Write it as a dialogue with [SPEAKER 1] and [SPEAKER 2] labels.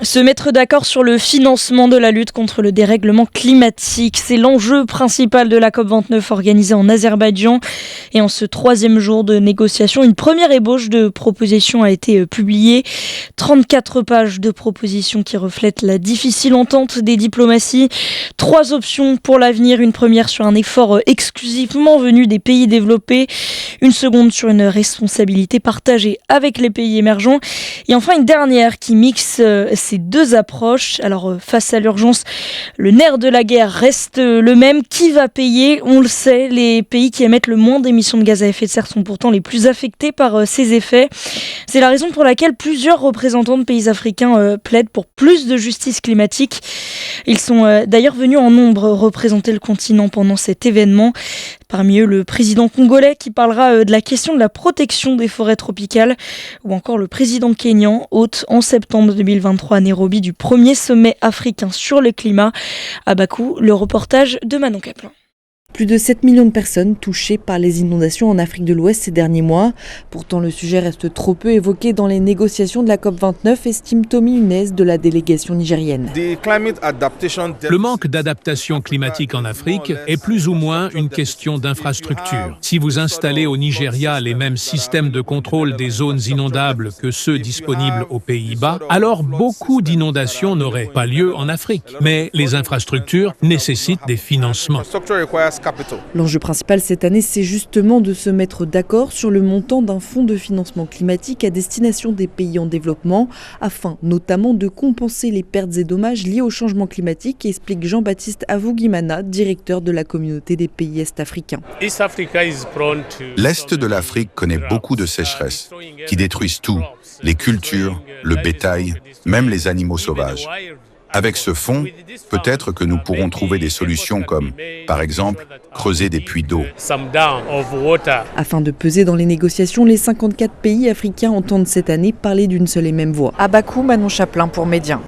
[SPEAKER 1] Se mettre d'accord sur le financement de la lutte contre le dérèglement climatique, c'est l'enjeu principal de la COP29 organisée en Azerbaïdjan. Et en ce troisième jour de négociation, une première ébauche de propositions a été publiée. 34 pages de propositions qui reflètent la difficile entente des diplomaties. 3 options pour l'avenir, une première sur un effort exclusivement venu des pays développés, une seconde sur une responsabilité partagée avec les pays émergents et enfin une dernière qui mixe ces deux approches. Alors face à l'urgence, le nerf de la guerre reste le même. Qui va payer ? On le sait, les pays qui émettent le moins d'émissions de gaz à effet de serre sont pourtant les plus affectés par ces effets. C'est la raison pour laquelle plusieurs représentants de pays africains plaident pour plus de justice climatique. Ils sont d'ailleurs venus en nombre représenter le continent pendant cet événement. Parmi eux, le président congolais qui parlera de la question de la protection des forêts tropicales ou encore le président kényan, hôte en septembre 2023 à Nairobi du premier sommet africain sur le climat. À Bakou, le reportage de Manon Caplin.
[SPEAKER 2] Plus de 7 millions de personnes touchées par les inondations en Afrique de l'Ouest ces derniers mois. Pourtant, le sujet reste trop peu évoqué dans les négociations de la COP29, estime Tommy Hunez de la délégation nigérienne.
[SPEAKER 3] Le manque d'adaptation climatique en Afrique est plus ou moins une question d'infrastructure. Si vous installez au Nigeria les mêmes systèmes de contrôle des zones inondables que ceux disponibles aux Pays-Bas, alors beaucoup d'inondations n'auraient pas lieu en Afrique. Mais les infrastructures nécessitent des financements.
[SPEAKER 2] L'enjeu principal cette année, c'est justement de se mettre d'accord sur le montant d'un fonds de financement climatique à destination des pays en développement, afin notamment de compenser les pertes et dommages liés au changement climatique, explique Jean-Baptiste Avugimana, directeur de la communauté des pays est-africains.
[SPEAKER 4] L'Est de l'Afrique connaît beaucoup de sécheresses qui détruisent tout, les cultures, le bétail, même les animaux sauvages. Avec ce fonds, peut-être que nous pourrons trouver des solutions comme, par exemple, creuser des puits d'eau.
[SPEAKER 2] Afin de peser dans les négociations, les 54 pays africains entendent cette année parler d'une seule et même voix. À Bakou, Manon Chaplin pour Média.